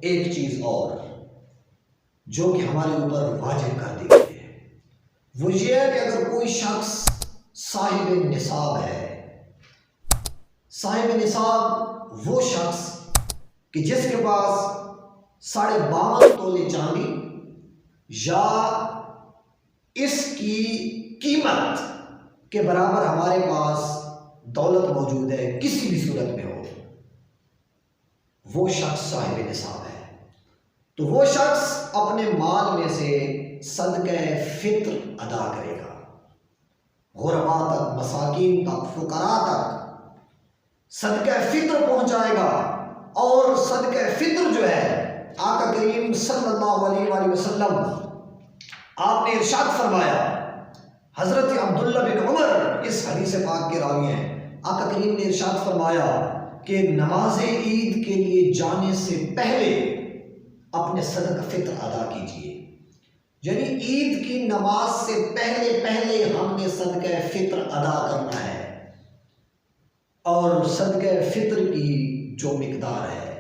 एक चीज और जो कि हमारे ऊपर वाजिब कर दी गई है वो ये है कि अगर कोई शख्स साहिब निसाब है, साहिब निसाब वो शख्स कि जिसके पास 52.5 तोले चांदी या इसकी कीमत के बराबर हमारे पास दौलत मौजूद है, किसी भी सूरत में हो, वो शख्स साहिब निसाब है। तो वो शख्स अपने माल में से सदक़े फित्र अदा करेगा, गुरबा तक, मसाकीन तक, फुकरा तक सदक़े फित्र पहुंचाएगा। और सदक़े फित्र जो है, आका करीम सल्लल्लाहु अलैहि वसल्लम आपने इरशाद फरमाया, हजरत अब्दुल्ला बिन उमर इस हदीस पाक के रावी हैं, आका करीम ने इरशाद फरमाया कि नमाज ईद के लिए जाने से पहले अपने सदक़ा फित्र अदा कीजिए। यानी ईद की नमाज से पहले पहले हमने सदक़े फित्र अदा करना है। और सदक़े फित्र की जो मिकदार है,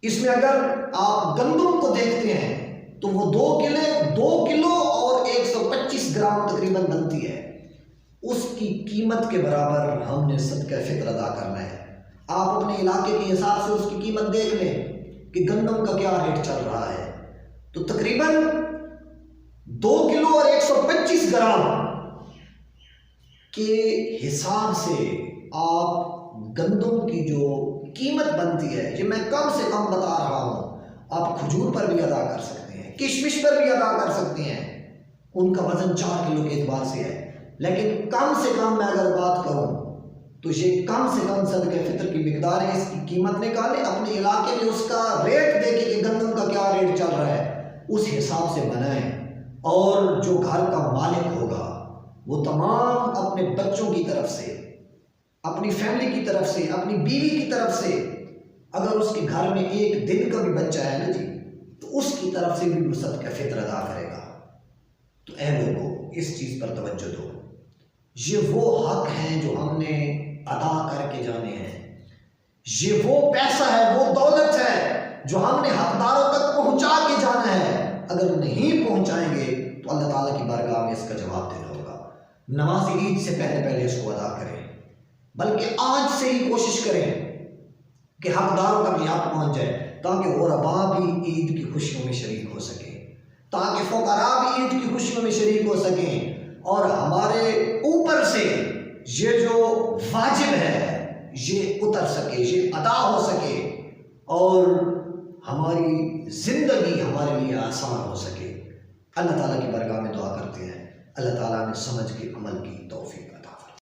इसमें अगर आप गंदम को देखते हैं तो वो 2 किलो और 125 ग्राम तकरीबन बनती है। उसकी कीमत के बराबर हमने सदक़े फित्र अदा करना है। आप अपने इलाके के हिसाब से उसकी कीमत देख लें कि गंदम का क्या रेट चल रहा है, तो तकरीबन 2 किलो और 125 ग्राम के हिसाब से आप गंदम की जो कीमत बनती है, ये मैं कम से कम बता रहा हूं, आप खजूर पर भी अदा कर सकते हैं, किशमिश पर भी अदा कर सकते हैं, उनका वजन 4 किलो के एतबार से है। लेकिन कम से कम मैं अगर बात करूं तो ये कम से कम सदक़े फित्र की मिकदार है। इसकी कीमत निकालें, अपने इलाके में उसका रेट देखें कि गंदम का क्या रेट चल रहा है, उस हिसाब से बनाएं। और जो घर का मालिक होगा वो तमाम अपने बच्चों की तरफ से, अपनी फैमिली की तरफ से, अपनी बीवी की तरफ से, अगर उसके घर में एक दिन का भी बच्चा है ना जी, तो उसकी तरफ से भी वो सदक़े फित्र अदा करेगा। तो ऐ लोगों, इस चीज़ पर तवज्जो दो। ये वो हक हैं जो हमने अदा करके जाने हैं। ये वो पैसा है, वो दौलत है जो हमने हकदारों तक पहुंचा के जाना है। अगर नहीं पहुंचाएंगे तो अल्लाह ताला की बारगाह में इसका जवाब देना होगा। नमाज ईद से पहले पहले इसको अदा करें, बल्कि आज से ही कोशिश करें कि हकदारों तक हक पहुंच जाए, ताकि गुरबा भी ईद की खुशियों में शरीक हो सके, ताकि फुकरा भी ईद की खुशियों में शरीक हो सकें, और हमारे ऊपर से ये जो वाजिब है ये उतर सके, ये अदा हो सके, और हमारी जिंदगी हमारे लिए आसान हो सके। अल्लाह ताला की बारगाह में दुआ करते हैं, अल्लाह ताला ने समझ के अमल की तौफीक